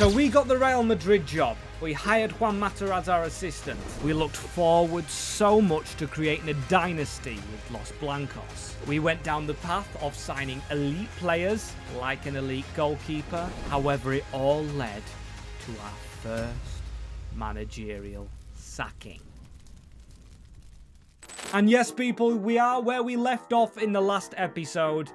So we got the Real Madrid job. We hired Juan Mata as our assistant. We looked forward so much to creating a dynasty with Los Blancos. We went down the path of signing elite players like an elite goalkeeper. However, it all led to our first managerial sacking. And yes, people, we are where we left off in the last episode.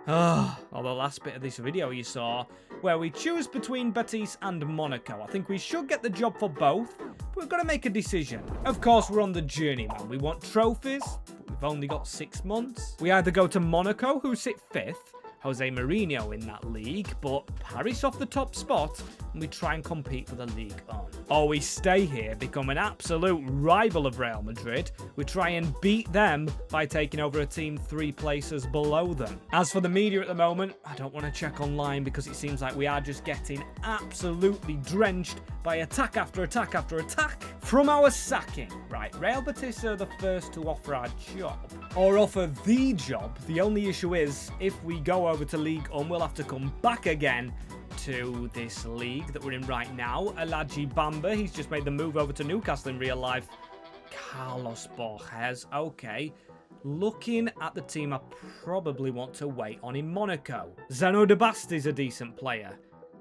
Or the last bit of this video you saw, where we choose between Betis and Monaco. I think we should get the job for both, but we've got to make a decision. Of course, we're on the Journeyman. We want trophies, but we've only got 6 months. We either go to Monaco, who sit 5th, Jose Mourinho in that league, but Paris off the top spot, and we try and compete for the Ligue 1. Or we stay here, become an absolute rival of Real Madrid. We try and beat them by taking over a team 3 places below them. As for the media at the moment, I don't want to check online because it seems like we are just getting absolutely drenched by attack after attack after attack from our sacking. Right, Real Betis are the first to offer our job. Or offer the job. The only issue is, if we go over to Ligue 1, we'll have to come back again to this league that we're in right now. Alaji Bamba, he's just made the move over to Newcastle in real life. Carlos Borges, okay. Looking at the team I probably want to wait on in Monaco. Zeno de Basti's a decent player.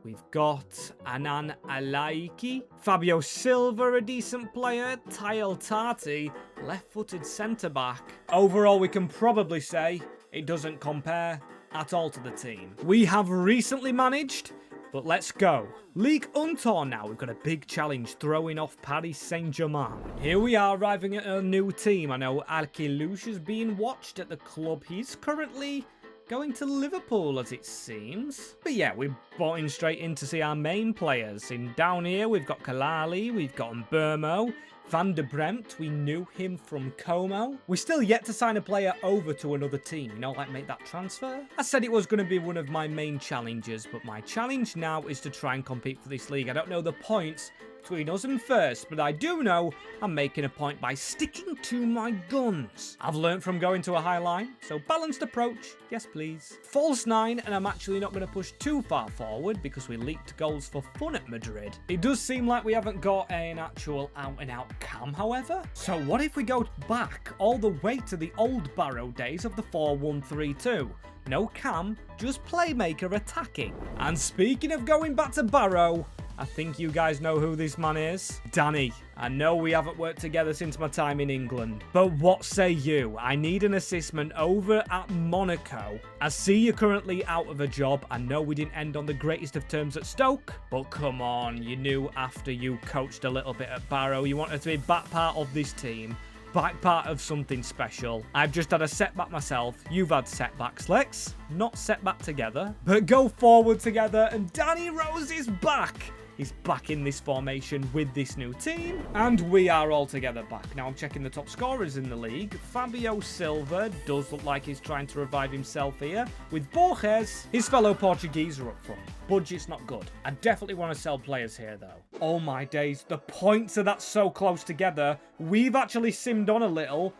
We've got Anan Alaiki, Fabio Silva, a decent player, Tyle Tati, left-footed centre-back. Overall, we can probably say it doesn't compare at all to the team we have recently managed, but let's go. Ligue 1 tour now. We've got a big challenge throwing off Paris Saint-Germain. Here we are arriving at a new team. I know Alkilouche is being watched at the club. He's currently going to Liverpool, as it seems. But yeah, we're bought straight in to see our main players. In down here, we've got Kalali, we've got Mbermo, Van de Bremt, we knew him from Como. We're still yet to sign a player over to another team, you know, like make that transfer. I said it was going to be one of my main challenges, but my challenge now is to try and compete for this league. I don't know the points between us and first, but I do know I'm making a point by sticking to my guns. I've learnt from going to a high line, so balanced approach, yes please. False 9, and I'm actually not going to push too far forward because we leaked goals for fun at Madrid. It does seem like we haven't got an actual out-and-out cam, however. So what if we go back all the way to the old Barrow days of the 4-1-3-2? No cam, just playmaker attacking. And speaking of going back to Barrow, I think you guys know who this man is. Danny. I know we haven't worked together since my time in England, but what say you? I need an assessment over at Monaco. I see you're currently out of a job. I know we didn't end on the greatest of terms at Stoke, but come on, you knew after you coached a little bit at Barrow, you wanted to be back part of this team. Back part of something special. I've just had a setback myself. You've had setbacks. Let's not set back together, but go forward together. And Danny Rose is back. He's back in this formation with this new team. And we are all together back. Now I'm checking the top scorers in the league. Fabio Silva does look like he's trying to revive himself here. With Borges, his fellow Portuguese are up front. Budget's not good. I definitely want to sell players here though. Oh my days, the points are that so close together. We've actually simmed on a little.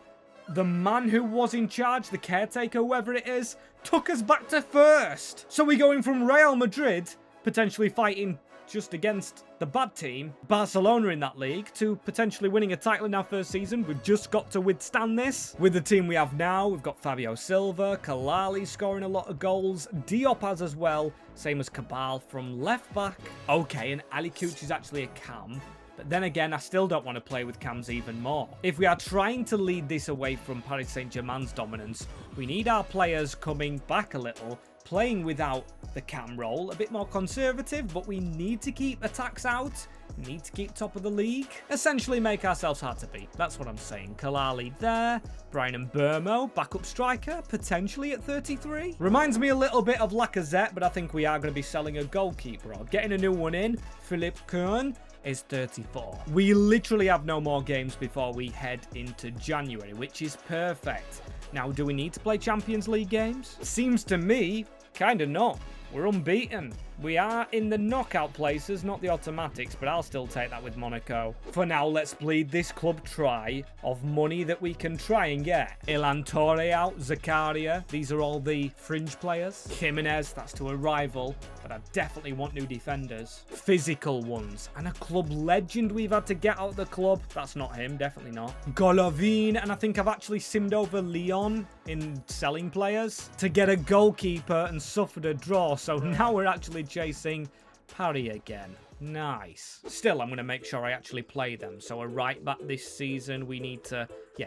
The man who was in charge, the caretaker, whoever it is, took us back to first. So we're going from Real Madrid, potentially fighting just against the bad team, Barcelona in that league, to potentially winning a title in our first season. We've just got to withstand this. With the team we have now, we've got Fabio Silva, Kalali scoring a lot of goals, Diop has as well, same as Cabal from left back. Okay, and Ali Kuch is actually a cam. But then again, I still don't want to play with cams even more. If we are trying to lead this away from Paris Saint-Germain's dominance, we need our players coming back a little, playing without the cam role, a bit more conservative, but we need to keep attacks out, need to keep top of the league, essentially make ourselves hard to beat. That's what I'm saying. Kalali there, Brian Mbermo, backup striker, potentially at 33. Reminds me a little bit of Lacazette, but I think we are going to be selling a goalkeeper or getting a new one in. Philippe Kern is 34. We literally have no more games before we head into January, which is perfect. Now, do we need to play Champions League games? Seems to me, kind of not. We're unbeaten. We are in the knockout places, not the automatics, but I'll still take that with Monaco. For now, let's bleed this club try of money that we can try and get. Ilan Torre out, Zakaria. These are all the fringe players. Jimenez, that's to a rival, but I definitely want new defenders. Physical ones. And a club legend we've had to get out of the club. That's not him, definitely not. Golovin, and I think I've actually simmed over Lyon in selling players to get a goalkeeper and suffered a draw. So now we're actually chasing Paris again. Nice. Still, I'm going to make sure I actually play them. So a right back this season, we need to,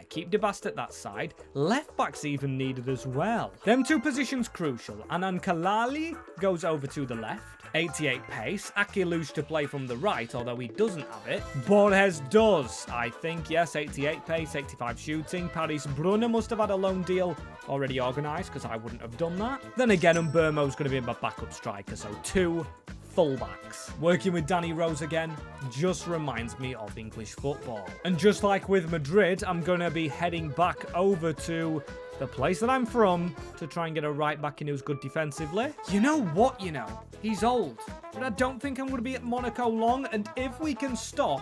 keep Debast at that side. Left back's even needed as well. Them two positions crucial. Anan Kalali goes over to the left. 88 pace. Akilush to play from the right, although he doesn't have it. Borges does, I think. Yes, 88 pace, 85 shooting. Paris Brunner must have had a loan deal already organised, because I wouldn't have done that. Then again, Mbermo's going to be my backup striker, so 2 fullbacks. Working with Danny Rose again just reminds me of English football. And just like with Madrid, I'm going to be heading back over to the place that I'm from to try and get a right back in who's good defensively. You know what, he's old, but I don't think I'm going to be at Monaco long, and if we can stop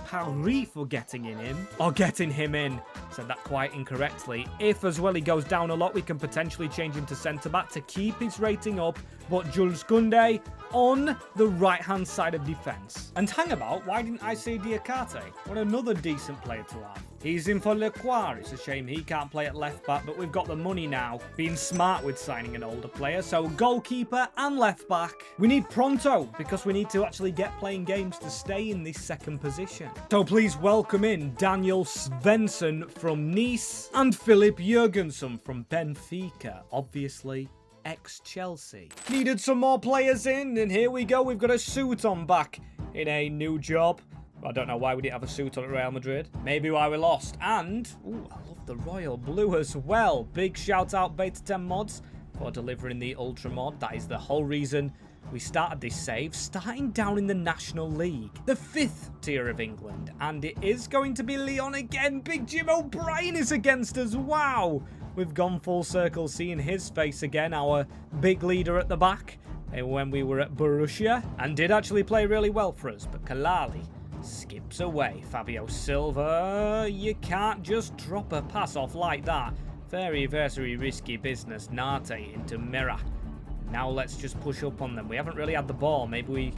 Paris for getting him in. Said that quite incorrectly. If as well he goes down a lot, we can potentially change him to centre-back to keep his rating up, but Jules Koundé on the right-hand side of defence. And hang about, why didn't I say Diakate? What another decent player to have. He's in for Leclerc. It's a shame he can't play at left-back, but we've got the money now. Being smart with signing an older player, so goalkeeper and left-back. We need pronto, because we need to actually get playing games to stay in this second position. So please welcome in Daniel Svensson from Nice and Philip Jurgensen from Benfica, obviously ex-Chelsea. Needed some more players in, and here we go. We've got a suit on back in a new job. I don't know why we didn't have a suit on at Real Madrid. Maybe why we lost. And, I love the royal blue as well. Big shout out Beta 10 Mods for delivering the Ultra Mod. That is the whole reason we started this save, starting down in the National League, the 5th tier of England. And it is going to be Lyon again. Big Jim O'Brien is against us. Wow. We've gone full circle seeing his face again, our big leader at the back, when we were at Borussia, and did actually play really well for us. But Kalali skips away. Fabio Silva, you can't just drop a pass off like that. Very, very risky business. Nate into Mira. Now let's just push up on them. We haven't really had the ball. Maybe we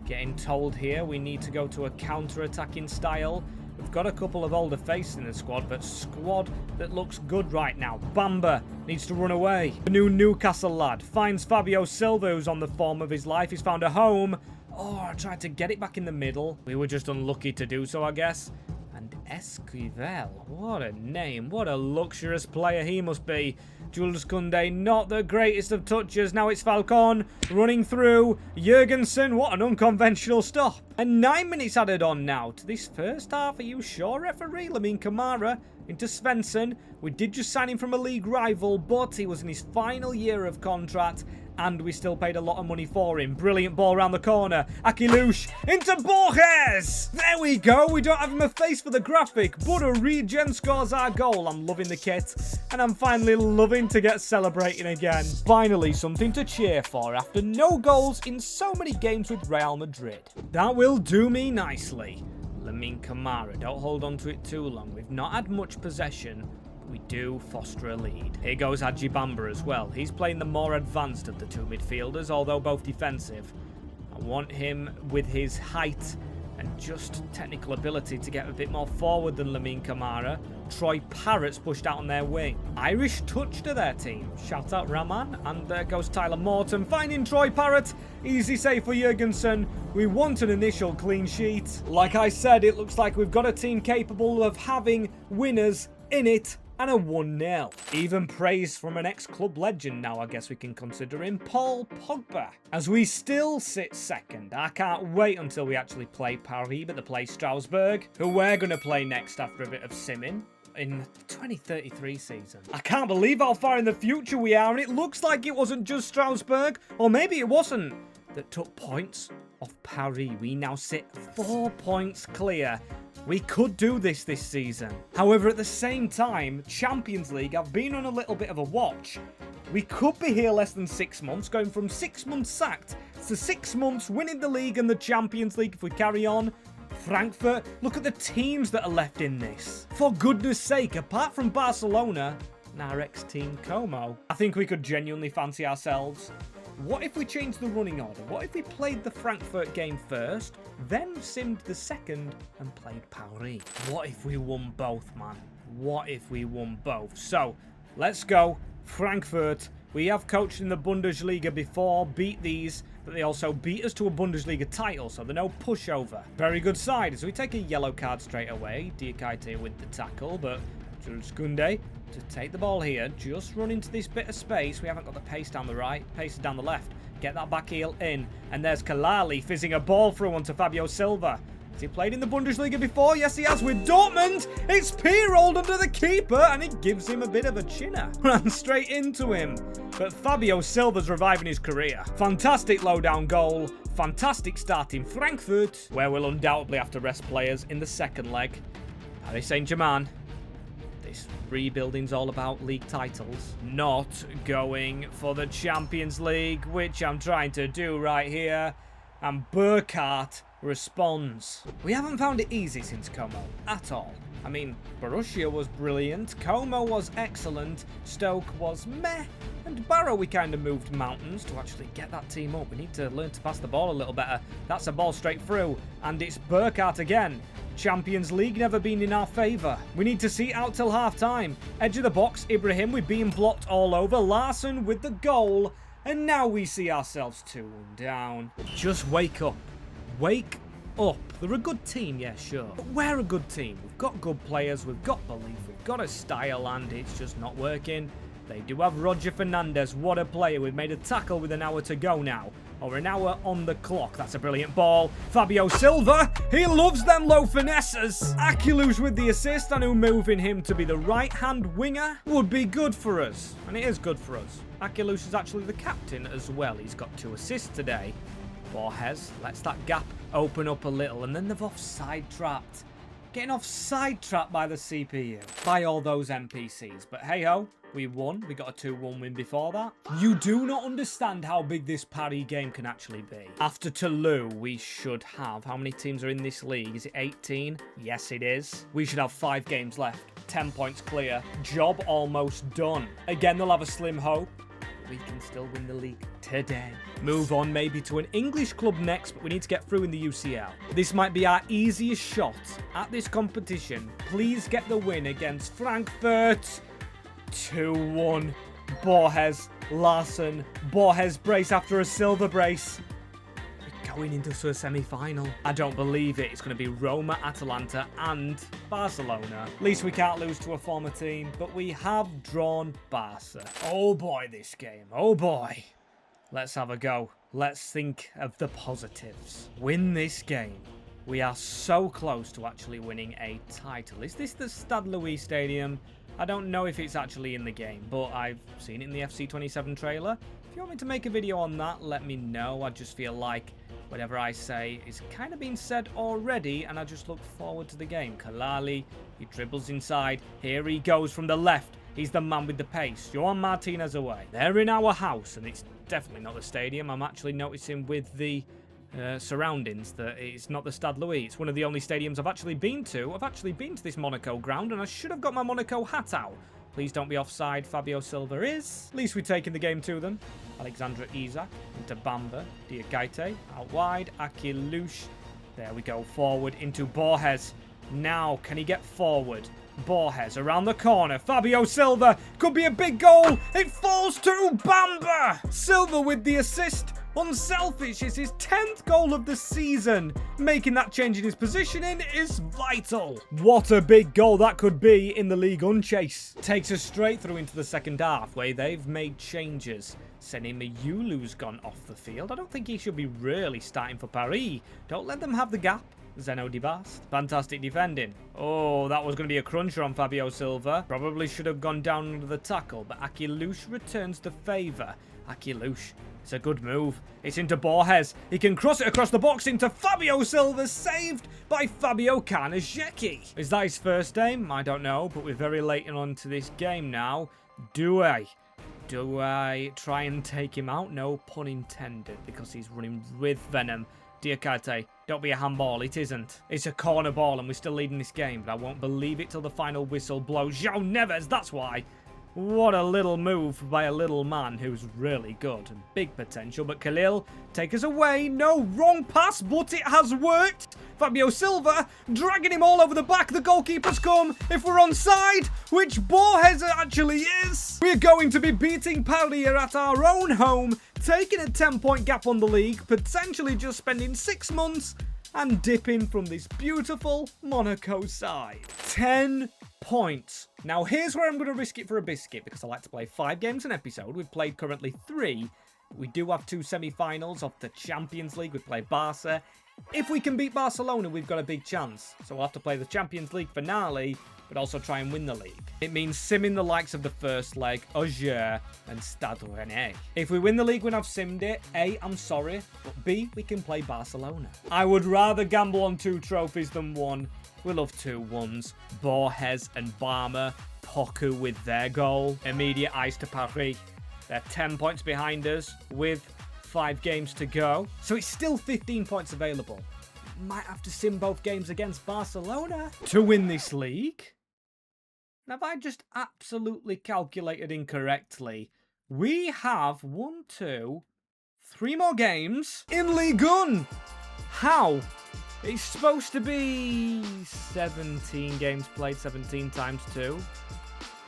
getting told here we need to go to a counter-attacking style. We've got a couple of older faces in the squad, but squad that looks good right now. Bamba needs to run away. The new Newcastle lad finds Fabio Silva, who's on the form of his life. He's found a home. Oh, I tried to get it back in the middle. We were just unlucky to do so, I guess. And Esquivel, what a name. What a luxurious player he must be. Jules Koundé, not the greatest of touches. Now it's Falcon running through. Jurgensen, what an unconventional stop. And 9 minutes added on now to this first half. Are you sure, referee? Lamine Camara into Svensson. We did just sign him from a league rival, but he was in his final year of contract, and we still paid a lot of money for him. Brilliant ball around the corner. Akilush into Borges. There we go. We don't have him a face for the graphic, but a regen scores our goal. I'm loving the kit, and I'm finally loving to get celebrating again. Finally, something to cheer for after no goals in so many games with Real Madrid. That will do me nicely. Lamine Camara, don't hold on to it too long. We've not had much possession. We do foster a lead. Here goes Hadji Bamba as well. He's playing the more advanced of the two midfielders, although both defensive. I want him with his height and just technical ability to get a bit more forward than Lamine Camara. Troy Parrott's pushed out on their wing. Irish touch to their team. Shout out Raman. And there goes Tyler Morton finding Troy Parrott. Easy save for Jurgensen. We want an initial clean sheet. Like I said, it looks like we've got a team capable of having winners in it. And a 1-0. Even praise from an ex-club legend now, I guess we can consider him, Paul Pogba. As we still sit second, I can't wait until we actually play Paris, but they play Strasbourg, who we're going to play next after a bit of simming in the 2033 season. I can't believe how far in the future we are, and it looks like it wasn't just Strasbourg, or maybe it wasn't, that took points off Paris. We now sit 4 points clear. We could do this season. However, at the same time, Champions League, I've been on a little bit of a watch. We could be here less than 6 months, going from 6 months sacked So 6 months winning the league and the Champions League if we carry on. Frankfurt, look at the teams that are left in this. For goodness sake, apart from Barcelona and our ex-team Como, I think we could genuinely fancy ourselves. What if we changed the running order? What if we played the Frankfurt game first, then simmed the second and played Paris? What if we won both, man? What if we won both? So, let's go. Frankfurt. We have coached in the Bundesliga before, beat these, but they also beat us to a Bundesliga title, so they're no pushover. Very good side, so we take a yellow card straight away. Diakite with the tackle, but Kunde to take the ball here. Just run into this bit of space. We haven't got the pace down the right, pace is down the left. Get that back heel in, and there's Kalali fizzing a ball through onto Fabio Silva. Has he played in the Bundesliga before? Yes, he has with Dortmund. It's P-rolled under the keeper, and it gives him a bit of a chinner. Ran straight into him. But Fabio Silva's reviving his career. Fantastic low-down goal. Fantastic start in Frankfurt, where we'll undoubtedly have to rest players in the second leg. Paris Saint-Germain. This rebuilding's all about league titles. Not going for the Champions League, which I'm trying to do right here. And Burkhardt responds. We haven't found it easy since Como, at all. I mean, Borussia was brilliant, Como was excellent, Stoke was meh, and Barrow we kind of moved mountains to actually get that team up. We need to learn to pass the ball a little better. That's a ball straight through, and it's Burkhardt again. Champions League never been in our favour. We need to see it out till half-time. Edge of the box, Ibrahim, we've been blocked all over. Larson with the goal, and now we see ourselves 2-1 down. Just wake up. Wake up. They're a good team, yeah, sure. But we're a good team. We've got good players, we've got belief, we've got a style, and it's just not working. They do have Roger Fernandez. What a player. We've made a tackle with an hour to go now. Or an hour on the clock. That's a brilliant ball. Fabio Silva. He loves them low finesses. Akilu's with the assist, and who moving him to be the right-hand winger would be good for us. And it is good for us. Akilus is actually the captain as well. He's got 2 assists today. Borges lets that gap open up a little, and then they've offside trapped. Getting offside trapped by the CPU. By all those NPCs. But hey-ho. We won. We got a 2-1 win before that. You do not understand how big this Paris game can actually be. After Toulouse, we should have... How many teams are in this league? Is it 18? Yes, it is. We should have 5 games left. 10 points clear. Job almost done. Again, they'll have a slim hope. We can still win the league today. Move on maybe to an English club next, but we need to get through in the UCL. This might be our easiest shot at this competition. Please get the win against Frankfurt. 2-1. Borges, Larson. Borges brace after a Silva brace. We're going into a semi-final. I don't believe it. It's going to be Roma, Atalanta, and Barcelona. At least we can't lose to a former team, but we have drawn Barca. Oh boy, this game. Oh boy. Let's have a go. Let's think of the positives. Win this game. We are so close to actually winning a title. Is this the Stade Louis Stadium? I don't know if it's actually in the game, but I've seen it in the FC27 trailer. If you want me to make a video on that, let me know. I just feel like whatever I say is kind of been said already, and I just look forward to the game. Kalali, he dribbles inside. Here he goes from the left. He's the man with the pace. Joan Martinez away. They're in our house, and it's definitely not the stadium. I'm actually noticing with the surroundings that it's not the Stade Louis. It's one of the only stadiums I've actually been to. I've actually been to this Monaco ground, and I should have got my Monaco hat out. Please don't be offside. Fabio Silva is. At least we've taken the game to them. Alexandra Isak into Bamba. Diakite out wide. Akilush. There we go. Forward into Borges. Now, can he get forward? Borges around the corner. Fabio Silva. Could be a big goal. It falls to Bamba. Silva with the assist. Unselfish is his 10th goal of the season. Making that change in his positioning is vital. What a big goal that could be in the Ligue 1 chase. Takes us straight through into the second half where they've made changes. Sene Mayulu's gone off the field. I don't think he should be really starting for Paris. Don't let them have the gap. Zeno Dibast. Fantastic defending. Oh, that was going to be a cruncher on Fabio Silva. Probably should have gone down under the tackle, but Akilush returns the favour. Akilush. It's a good move. It's into Borges. He can cross it across the box into Fabio Silva, saved by Fabio Karnazecki. Is that his first aim? I don't know, but we're very late on to this game now. Do I? Do I try and take him out? No pun intended, because he's running with venom. Diakite, don't be a handball. It isn't. It's a corner ball, and we're still leading this game, but I won't believe it till the final whistle blows. João Neves, that's why. What a little move by a little man who's really good and big potential. But Khalil, take us away. No, wrong pass, but it has worked. Fabio Silva dragging him all over the back. The goalkeeper's come. If we're onside, which Borges actually is, we're going to be beating Paria at our own home, taking a 10-point gap on the league, potentially just spending 6 months and dipping from this beautiful Monaco side. 10 points. Now, here's where I'm going to risk it for a biscuit, because I like to play 5 games an episode. We've played currently 3. We do have 2 semi-finals of the Champions League. We play Barca. If we can beat Barcelona, we've got a big chance. So we'll have to play the Champions League finale, but also try and win the league. It means simming the likes of the first leg, Auxerre and Stade Rennais. If we win the league when I've simmed it, A, I'm sorry, but B, we can play Barcelona. I would rather gamble on 2 trophies than 1. We love 2-1s. Borges and Barmer, Poku with their goal. Immediate ice to Paris. They're 10 points behind us with 5 games to go. So it's still 15 points available. Might have to sim both games against Barcelona to win this league. Now, have I just absolutely calculated incorrectly? We have 1, 2, 3 more games in Ligue 1. How? It's supposed to be 17 games played, 17 times 2.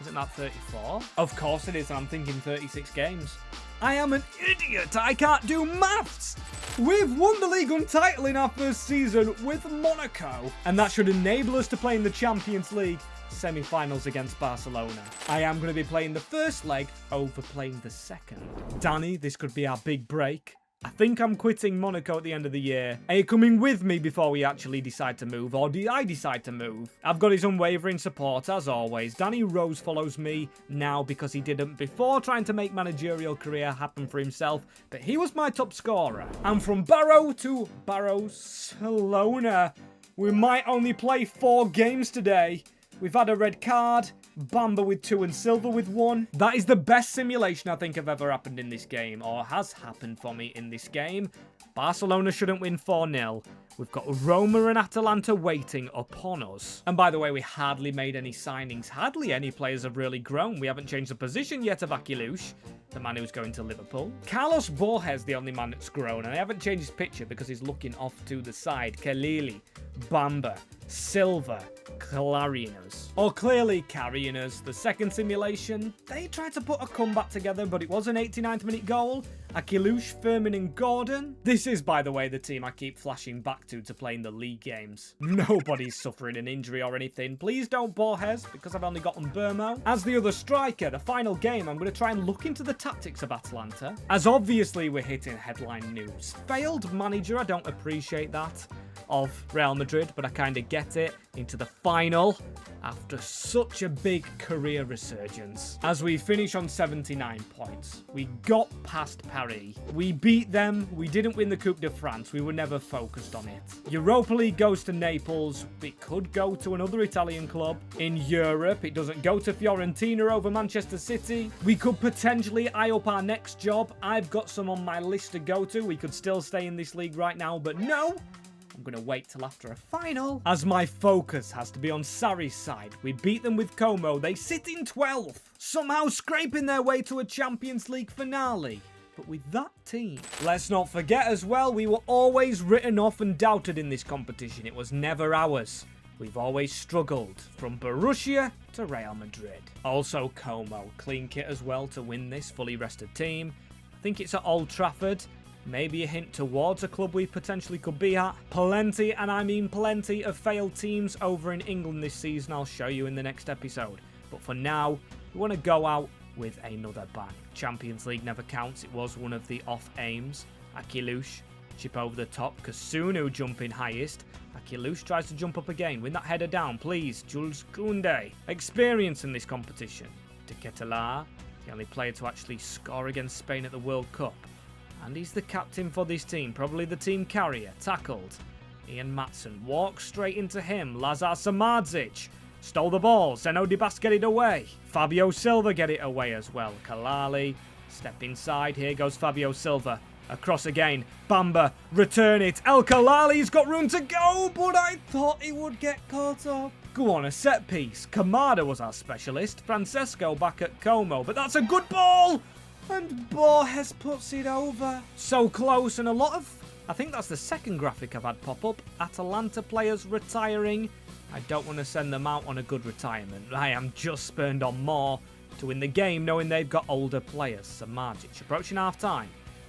Isn't that 34? Of course it is, and I'm thinking 36 games. I am an idiot. I can't do maths. We've won the Ligue 1 title in our first season with Monaco, and that should enable us to play in the Champions League semi-finals against Barcelona. I am going to be playing the first leg over playing the second. Danny, this could be our big break. I think I'm quitting Monaco at the end of the year. Are you coming with me before we actually decide to move, or do I decide to move? I've got his unwavering support, as always. Danny Rose follows me now because he didn't before, trying to make managerial career happen for himself, but he was my top scorer. And from Barrow to Barcelona, we might only play 4 games today. We've had a red card, Bamba with 2 and Silva with 1. That is the best simulation I think have ever happened in this game, or has happened for me in this game. Barcelona shouldn't win 4-0. We've got Roma and Atalanta waiting upon us. And by the way, we hardly made any signings. Hardly any players have really grown. We haven't changed the position yet of Aquilush, the man who's going to Liverpool. Carlos Borges, the only man that's grown, and I haven't changed his picture because he's looking off to the side. Kelili, Bamba, Silva, Clarinas. Or clearly Carrianas. The second simulation, they tried to put a comeback together, but it was an 89th minute goal. Aquilush, Firmin and Gordon. This is, by the way, the team I keep flashing back to play in the league games. Nobody's suffering an injury or anything. Please don't Borges, because I've only gotten Burmo. As the other striker, the final game, I'm going to try and look into the tactics of Atalanta. As obviously we're hitting headline news. Failed manager, I don't appreciate that, of Real Madrid, but I kind of get it. Into the final after such a big career resurgence. As we finish on 79 points, we got past Paris. We beat them. We didn't win the Coupe de France. We were never focused on it. Europa League goes to Naples. It could go to another Italian club. In Europe, it doesn't go to Fiorentina over Manchester City. We could potentially eye up our next job. I've got some on my list to go to. We could still stay in this league right now, but no. I'm going to wait till after a final, as my focus has to be on Sarri's side. We beat them with Como. They sit in 12th, somehow scraping their way to a Champions League finale. But with that team, let's not forget as well, we were always written off and doubted in this competition. It was never ours. We've always struggled, from Borussia to Real Madrid. Also Como, clean kit as well to win this fully rested team. I think it's at Old Trafford. Maybe a hint towards a club we potentially could be at. Plenty, and I mean plenty, of failed teams over in England this season. I'll show you in the next episode. But for now, we want to go out with another bang. Champions League never counts. It was one of the off aims. Aquilush, chip over the top. Kasunu jumping highest. Aquilush tries to jump up again. Win that header down, please. Jules Koundé. Experience in this competition. De Ketelaere, the only player to actually score against Spain at the World Cup. And he's the captain for this team, probably the team carrier. Tackled. Ian Matson walks straight into him. Lazar Samardzic. Stole the ball. Zeno Dibas get it away. Fabio Silva get it away as well. Kalali, step inside. Here goes Fabio Silva. Across again. Bamba, return it. El Kalali's got room to go, but I thought he would get caught up. Go on, a set piece. Kamada was our specialist. Francesco back at Como, but that's a good ball! And Borges puts it over. So close, and a lot of... I think that's the second graphic I've had pop up. Atalanta players retiring. I don't want to send them out on a good retirement. I am just spurned on more to win the game, knowing they've got older players. Samardzic approaching half-time.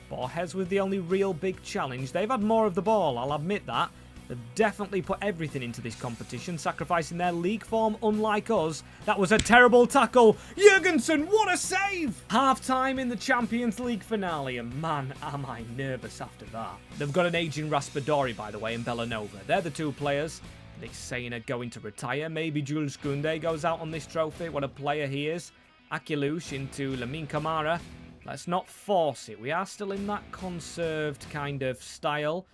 Borges with the only real big challenge. They've had more of the ball, I'll admit that. They've definitely put everything into this competition, sacrificing their league form unlike us. That was a terrible tackle. Jurgensen, what a save! Half-time in the Champions League finale, and man, am I nervous after that. They've got an aging Raspadori, by the way, in Bellanova. They're the two players they're saying are going to retire. Maybe Jules Koundé goes out on this trophy. What a player he is. Akilush into Lamine Camara. Let's not force it. We are still in that conserved kind of style.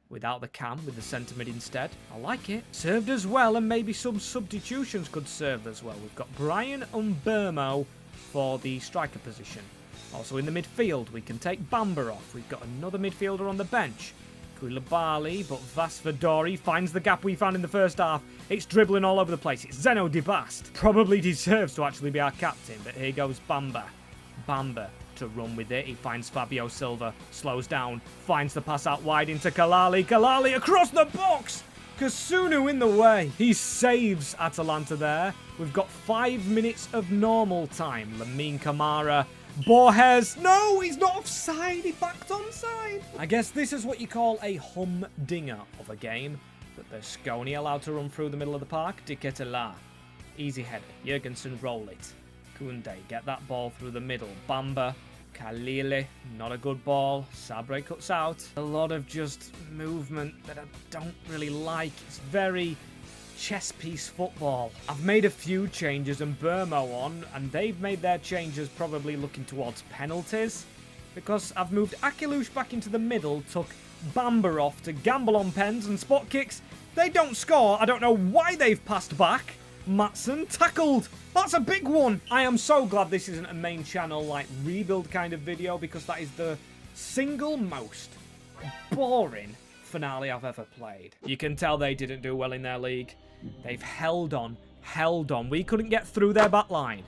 Without the cam, with the centre mid instead. I like it. Served as well, and maybe some substitutions could serve as well. We've got Brian Umbermo for the striker position. Also in the midfield, we can take Bamba off. We've got another midfielder on the bench. Koulibaly, but Vasvadori finds the gap we found in the first half. It's dribbling all over the place. It's Zeno Dibast. Probably deserves to actually be our captain, but here goes Bamba. Bamba to run with it. He finds Fabio Silva, slows down, finds the pass out wide into Kalali. Kalali across the box! Kasunu in the way. He saves Atalanta there. We've got 5 minutes of normal time. Lamine Camara. Borges. No, he's not offside. He backed onside. I guess this is what you call a humdinger of a game. But Berlusconi allowed to run through the middle of the park. Diketela. Easy header. Jurgensen roll it. Koundé, get that ball through the middle. Bamba, Khalili, not a good ball. Sabre cuts out. A lot of just movement that I don't really like. It's very chess piece football. I've made a few changes and Burmo on, and they've made their changes probably looking towards penalties. Because I've moved Akilush back into the middle, took Bamba off to gamble on pens and spot kicks. They don't score. I don't know why they've passed back. Matson tackled. That's a big one. I am so glad this isn't a main channel like rebuild kind of video, because that is the single most boring finale I've ever played. You can tell they didn't do well in their league. They've held on. We couldn't get through their back line.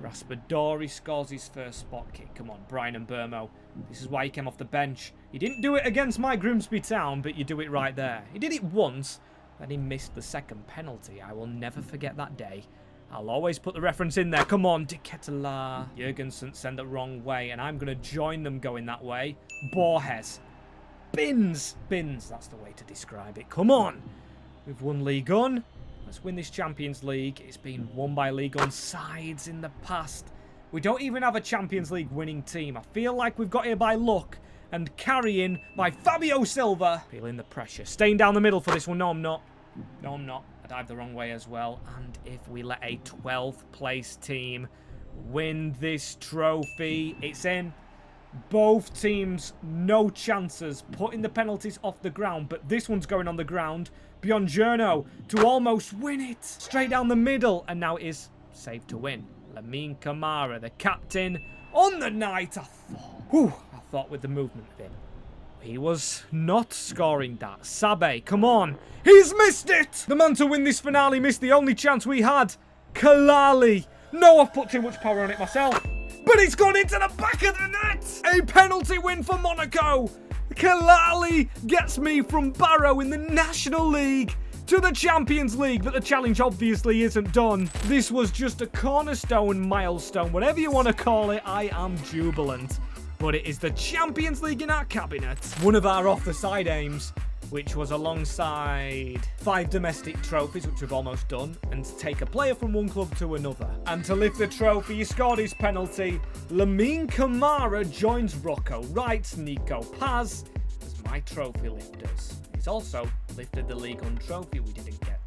Raspadori scores his first spot kick. Come on, Brian Umbermo. This is why he came off the bench. He didn't do it against my Grimsby Town, but you do it right there. He did it once. Then he missed the second penalty. I will never forget that day. I'll always put the reference in there. Come on, Diketela. Jurgensen sent the wrong way, and I'm going to join them going that way. Borges. Bins, that's the way to describe it. Come on. We've won League One. Let's win this Champions League. It's been won by League One sides in the past. We don't even have a Champions League winning team. I feel like we've got here by luck. And carrying by Fabio Silva. Feeling the pressure. Staying down the middle for this one. No, I'm not. No, I'm not. I dived the wrong way as well. And if we let a 12th place team win this trophy, it's in. Both teams, no chances. Putting the penalties off the ground. But this one's going on the ground. Biongiorno to almost win it. Straight down the middle. And now it is saved to win. Lamine Camara, the captain. On the night, I thought with the movement of him. He was not scoring that. Sabe, come on. He's missed it! The man to win this finale missed the only chance we had. Kalali. No, I've put too much power on it myself. But it's gone into the back of the net! A penalty win for Monaco! Kalali gets me from Barrow in the National League to the Champions League, but the challenge obviously isn't done. This was just a cornerstone milestone, whatever you want to call it. I am jubilant. But it is the Champions League in our cabinet. One of our off-the-side aims, which was alongside 5 domestic trophies, which we've almost done, and to take a player from one club to another. And to lift the trophy, he scored his penalty. Lamine Camara joins Rocco Wright, Nico Paz as my trophy lifters. He's also lifted the League One trophy we didn't get.